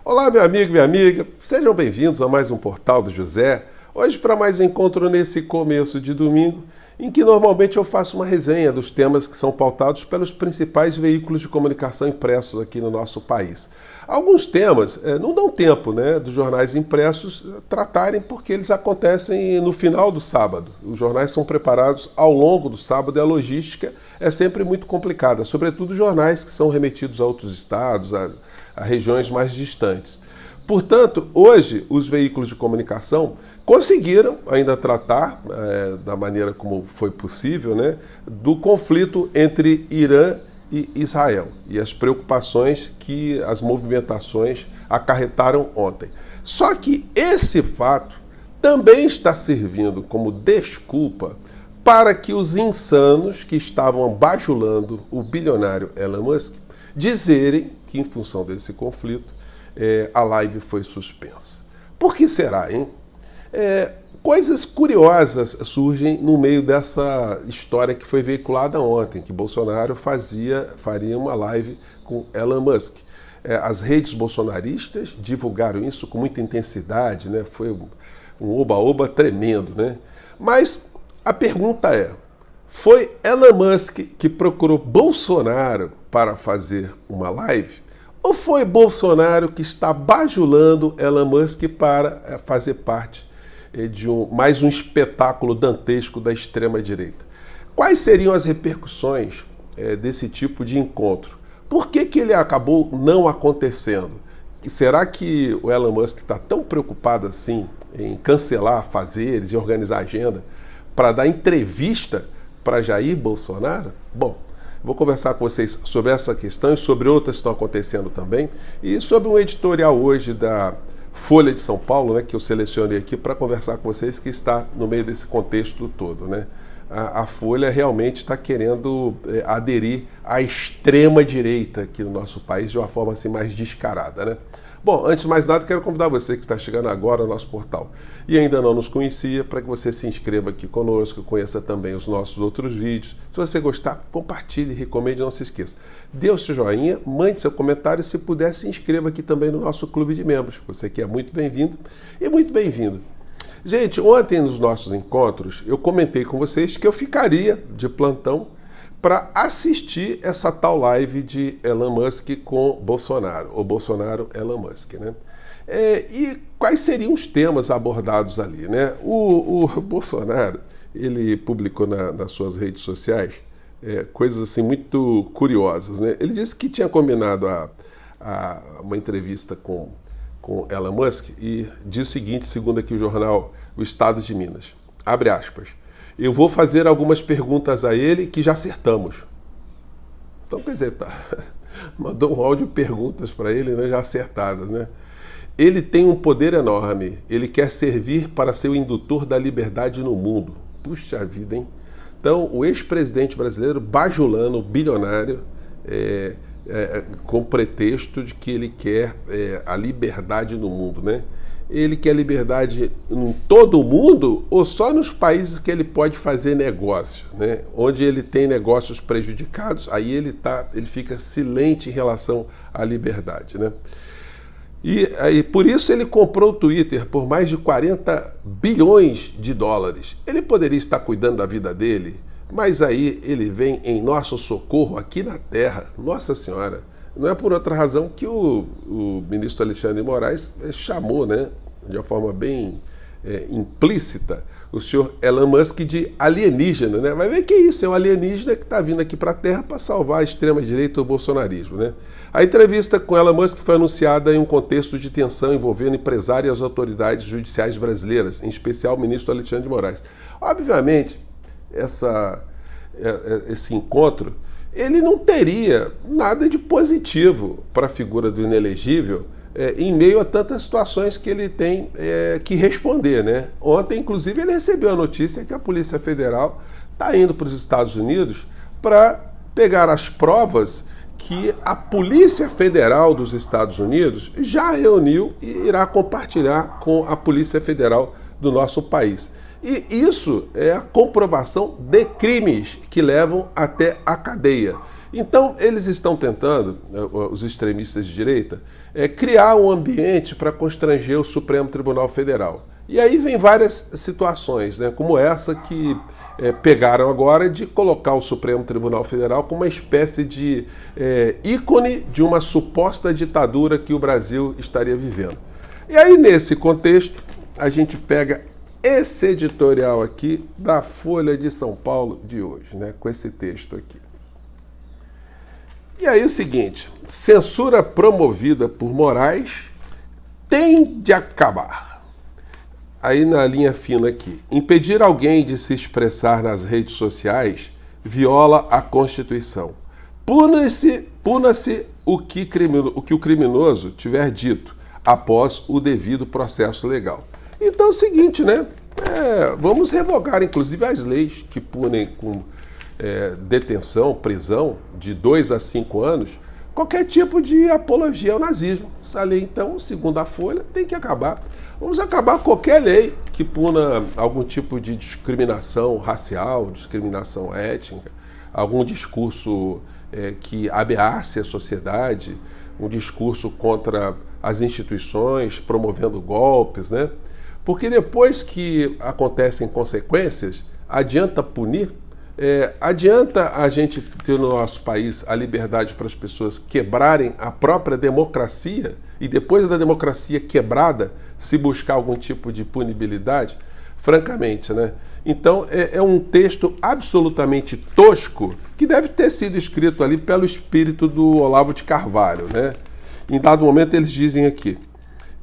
Olá, meu amigo e minha amiga, sejam bem-vindos a mais um Portal do José. Hoje para mais um encontro nesse começo de domingo, em que normalmente eu faço uma resenha dos temas que são pautados pelos principais veículos de comunicação impressos aqui no nosso país. Alguns temas não dão tempo, dos jornais impressos tratarem porque eles acontecem no final do sábado. Os jornais são preparados ao longo do sábado e a logística é sempre muito complicada, sobretudo jornais que são remetidos a outros estados, a regiões mais distantes. Portanto, hoje os veículos de comunicação conseguiram ainda tratar, da maneira como foi possível, do conflito entre Irã e Israel e as preocupações que as movimentações acarretaram ontem. Só que esse fato também está servindo como desculpa para que os insanos que estavam bajulando o bilionário Elon Musk dizerem que, em função desse conflito, a live foi suspensa. Por que será, hein? Coisas curiosas surgem no meio dessa história que foi veiculada ontem, que Bolsonaro faria uma live com Elon Musk. As redes bolsonaristas divulgaram isso com muita intensidade, foi um oba-oba tremendo, Mas a pergunta é, foi Elon Musk que procurou Bolsonaro para fazer uma live? Ou foi Bolsonaro que está bajulando Elon Musk para fazer parte de mais um espetáculo dantesco da extrema-direita? Quais seriam as repercussões desse tipo de encontro? Por que ele acabou não acontecendo? Será que o Elon Musk está tão preocupado assim em cancelar afazeres e organizar agenda para dar entrevista para Jair Bolsonaro? Bom, vou conversar com vocês sobre essa questão e sobre outras que estão acontecendo também, e sobre um editorial hoje da Folha de São Paulo, que eu selecionei aqui para conversar com vocês, que está no meio desse contexto todo. A Folha realmente está querendo aderir à extrema-direita aqui no nosso país de uma forma assim mais descarada. Bom, antes de mais nada, quero convidar você que está chegando agora ao nosso portal e ainda não nos conhecia, para que você se inscreva aqui conosco, conheça também os nossos outros vídeos. Se você gostar, compartilhe, recomende, não se esqueça. Dê o seu joinha, mande seu comentário e, se puder, se inscreva aqui também no nosso clube de membros. Você que é muito bem-vindo e muito bem-vindo. Gente, ontem nos nossos encontros, eu comentei com vocês que eu ficaria de plantão para assistir essa tal live de Elon Musk com Bolsonaro, ou Bolsonaro-Elon Musk, E quais seriam os temas abordados ali, O Bolsonaro, ele publicou nas suas redes sociais coisas assim muito curiosas, Ele disse que tinha combinado uma entrevista com Elon Musk e diz o seguinte, segundo aqui o jornal O Estado de Minas, abre aspas: eu vou fazer algumas perguntas a ele que já acertamos. Então, quer dizer, mandou um áudio de perguntas para ele, já acertadas, Ele tem um poder enorme, ele quer servir para ser o indutor da liberdade no mundo. Puxa vida, hein? Então, o ex-presidente brasileiro bajulando o bilionário com pretexto de que ele quer a liberdade no mundo, Ele quer liberdade em todo o mundo ou só nos países que ele pode fazer negócio, Onde ele tem negócios prejudicados, aí ele fica silente em relação à liberdade, E aí, por isso ele comprou o Twitter por mais de 40 bilhões de dólares. Ele poderia estar cuidando da vida dele, mas aí ele vem em nosso socorro aqui na Terra. Nossa Senhora! Não é por outra razão que o ministro Alexandre de Moraes chamou, de uma forma bem implícita, o senhor Elon Musk de alienígena, Vai ver que é isso, é um alienígena que está vindo aqui para a Terra para salvar a extrema-direita ou o bolsonarismo, A entrevista com Elon Musk foi anunciada em um contexto de tensão envolvendo empresários e as autoridades judiciais brasileiras, em especial o ministro Alexandre de Moraes. Obviamente, esse encontro, ele não teria nada de positivo para a figura do inelegível em meio a tantas situações que ele tem que responder, Ontem, inclusive, ele recebeu a notícia que a Polícia Federal está indo para os Estados Unidos para pegar as provas que a Polícia Federal dos Estados Unidos já reuniu e irá compartilhar com a Polícia Federal do nosso país. E isso é a comprovação de crimes que levam até a cadeia. Então, eles estão tentando, os extremistas de direita, criar um ambiente para constranger o Supremo Tribunal Federal. E aí vem várias situações, né, como essa que pegaram agora de colocar o Supremo Tribunal Federal como uma espécie de ícone de uma suposta ditadura que o Brasil estaria vivendo. E aí, nesse contexto, a gente pega esse editorial aqui da Folha de São Paulo de hoje, né, com esse texto aqui. E aí é o seguinte, censura promovida por Moraes tem de acabar. Aí na linha fina aqui, impedir alguém de se expressar nas redes sociais viola a Constituição. Puna-se o que o criminoso tiver dito após o devido processo legal. Então é o seguinte, né? Vamos revogar inclusive as leis que punem com detenção, prisão de 2 a 5 anos, qualquer tipo de apologia ao nazismo. Essa lei, então, segundo a Folha, tem que acabar. Vamos acabar qualquer lei que puna algum tipo de discriminação racial, discriminação étnica, algum discurso que ameace a sociedade, um discurso contra as instituições, promovendo golpes, né? Porque depois que acontecem consequências, adianta punir? Adianta a gente ter no nosso país a liberdade para as pessoas quebrarem a própria democracia e depois da democracia quebrada se buscar algum tipo de punibilidade? Francamente, né? Então é um texto absolutamente tosco que deve ter sido escrito ali pelo espírito do Olavo de Carvalho, né? Em dado momento eles dizem aqui,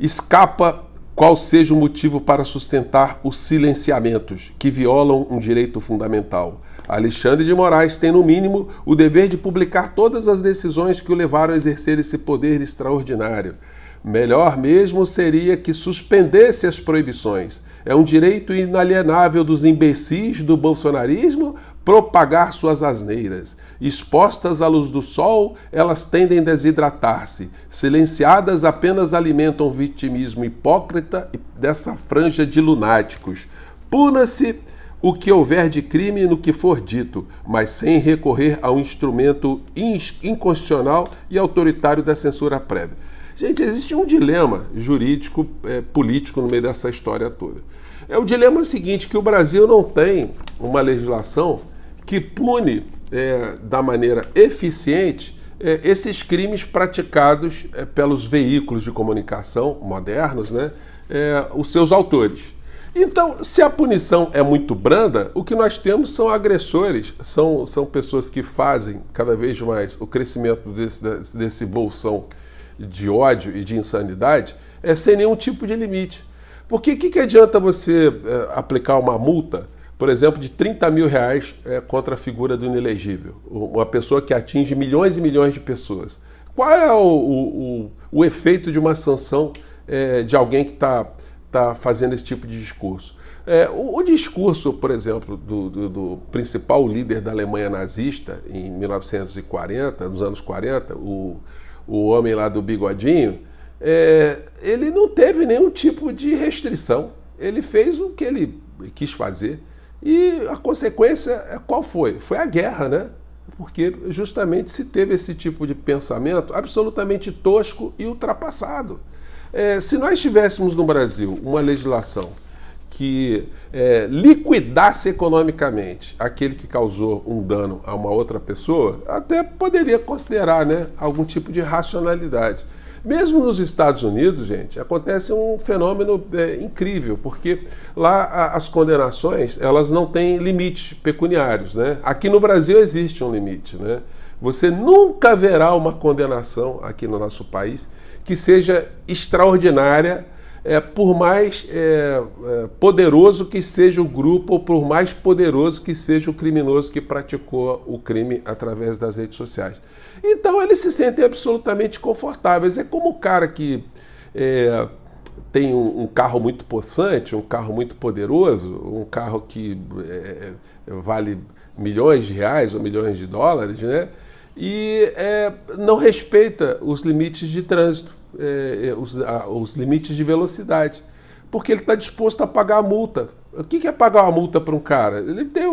escapa qual seja o motivo para sustentar os silenciamentos que violam um direito fundamental. Alexandre de Moraes tem, no mínimo, o dever de publicar todas as decisões que o levaram a exercer esse poder extraordinário. Melhor mesmo seria que suspendesse as proibições. É um direito inalienável dos imbecis do bolsonarismo propagar suas asneiras. Expostas à luz do sol, elas tendem a desidratar-se. Silenciadas, apenas alimentam o vitimismo hipócrita dessa franja de lunáticos. Puna-se o que houver de crime no que for dito, mas sem recorrer a um instrumento inconstitucional e autoritário da censura prévia. Gente, existe um dilema jurídico, político no meio dessa história toda. O dilema seguinte, que o Brasil não tem uma legislação que pune da maneira eficiente esses crimes praticados pelos veículos de comunicação modernos, né, os seus autores. Então, se a punição é muito branda, o que nós temos são agressores, são pessoas que fazem cada vez mais o crescimento desse bolsão de ódio e de insanidade sem nenhum tipo de limite. Porque o que adianta você aplicar uma multa, por exemplo, de 30 mil reais contra a figura do inelegível? Uma pessoa que atinge milhões e milhões de pessoas. Qual é o efeito de uma sanção de alguém que está fazendo esse tipo de discurso? O discurso, por exemplo, do principal líder da Alemanha nazista em 1940, nos anos 40, o homem lá do bigodinho, ele não teve nenhum tipo de restrição. Ele fez o que ele quis fazer. E a consequência, qual foi? Foi a guerra, né? Porque justamente se teve esse tipo de pensamento absolutamente tosco e ultrapassado. Se nós tivéssemos no Brasil uma legislação que liquidasse economicamente aquele que causou um dano a uma outra pessoa, até poderia considerar, né, algum tipo de racionalidade. Mesmo nos Estados Unidos, gente, acontece um fenômeno incrível, porque lá as condenações elas não têm limites pecuniários, né? Aqui no Brasil existe um limite, né? Você nunca verá uma condenação aqui no nosso país que seja extraordinária, por mais poderoso que seja o grupo ou por mais poderoso que seja o criminoso que praticou o crime através das redes sociais. Então eles se sentem absolutamente confortáveis. É como o cara que tem um carro muito possante, um carro muito poderoso, um carro que vale milhões de reais ou milhões de dólares, né? E não respeita os limites de trânsito, os limites de velocidade, porque ele está disposto a pagar a multa. O que é pagar uma multa para um cara? Ele tem é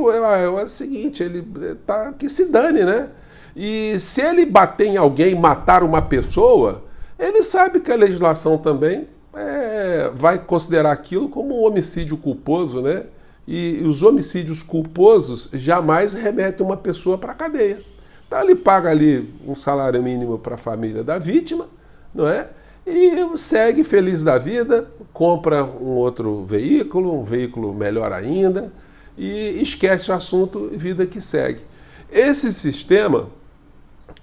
o seguinte, ele tá que se dane, né? E se ele bater em alguém, matar uma pessoa, ele sabe que a legislação também vai considerar aquilo como um homicídio culposo, né? E os homicídios culposos jamais remetem uma pessoa para a cadeia. Então ele paga ali um salário mínimo para a família da vítima, não é? E segue feliz da vida, compra um outro veículo, um veículo melhor ainda, e esquece o assunto e vida que segue. Esse sistema,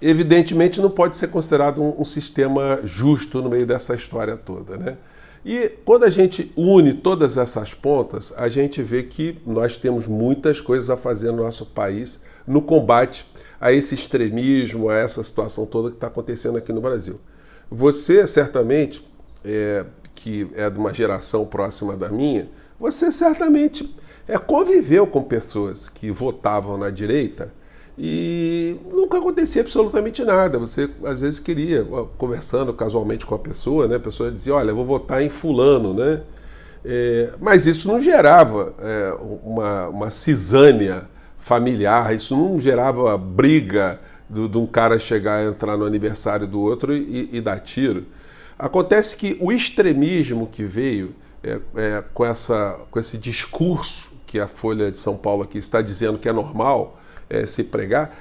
evidentemente, não pode ser considerado um sistema justo no meio dessa história toda, né? E quando a gente une todas essas pontas, a gente vê que nós temos muitas coisas a fazer no nosso país no combate a esse extremismo, a essa situação toda que está acontecendo aqui no Brasil. Você, certamente, que é de uma geração próxima da minha, você certamente conviveu com pessoas que votavam na direita e nunca acontecia absolutamente nada. Você, às vezes, queria, conversando casualmente com a pessoa, né? A pessoa dizia, olha, eu vou votar em fulano, né? Mas isso não gerava uma cisânia familiar, isso não gerava briga de um cara chegar a entrar no aniversário do outro e dar tiro. Acontece que o extremismo que veio com esse discurso que a Folha de São Paulo aqui está dizendo que é normal se pregar,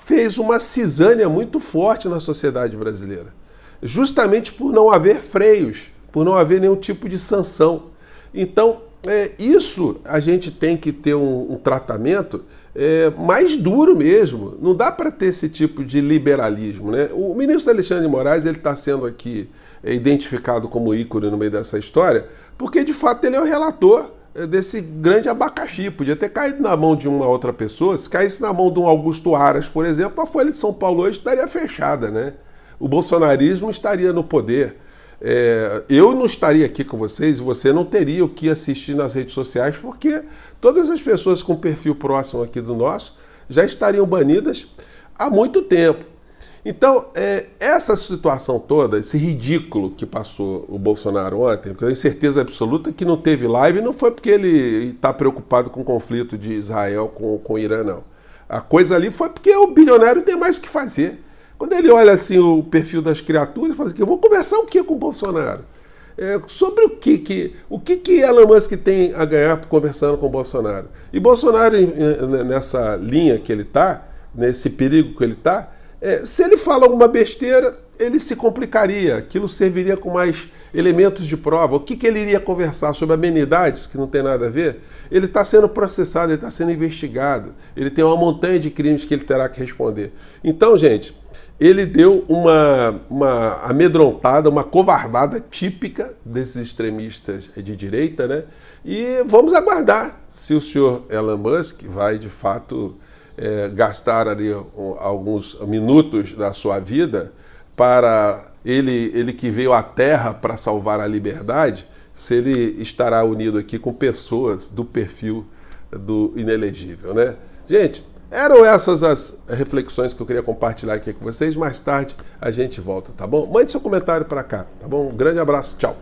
fez uma cisânia muito forte na sociedade brasileira. Justamente por não haver freios, por não haver nenhum tipo de sanção. Então, isso a gente tem que ter um tratamento mais duro mesmo. Não dá para ter esse tipo de liberalismo, né? O ministro Alexandre de Moraes está sendo aqui identificado como ícone no meio dessa história, porque de fato ele é o relator desse grande abacaxi. Podia ter caído na mão de uma outra pessoa. Se caísse na mão de um Augusto Aras, por exemplo, a Folha de São Paulo hoje estaria fechada, né? O bolsonarismo estaria no poder. Eu não estaria aqui com vocês, você não teria o que assistir nas redes sociais, porque todas as pessoas com perfil próximo aqui do nosso já estariam banidas há muito tempo. Então, essa situação toda, esse ridículo que passou o Bolsonaro ontem, eu tenho certeza absoluta que não teve live, não foi porque ele está preocupado com o conflito de Israel com o Irã, não. A coisa ali foi porque o bilionário tem mais o que fazer. Quando ele olha assim o perfil das criaturas, ele fala assim, eu vou conversar o que com o Bolsonaro? Sobre o que Elon Musk tem a ganhar conversando com o Bolsonaro? E Bolsonaro, nessa linha que ele está, nesse perigo que ele está, se ele fala alguma besteira, ele se complicaria, aquilo serviria com mais elementos de prova. O que ele iria conversar sobre amenidades, que não tem nada a ver? Ele está sendo processado, ele está sendo investigado, ele tem uma montanha de crimes que ele terá que responder. Então, gente, ele deu uma amedrontada, uma covardada típica desses extremistas de direita, né? E vamos aguardar se o senhor Elon Musk vai, de fato, gastar ali alguns minutos da sua vida para ele que veio à Terra para salvar a liberdade, se ele estará unido aqui com pessoas do perfil do inelegível, né? Gente, eram essas as reflexões que eu queria compartilhar aqui com vocês. Mais tarde a gente volta, tá bom? Mande seu comentário para cá, tá bom? Um grande abraço, tchau!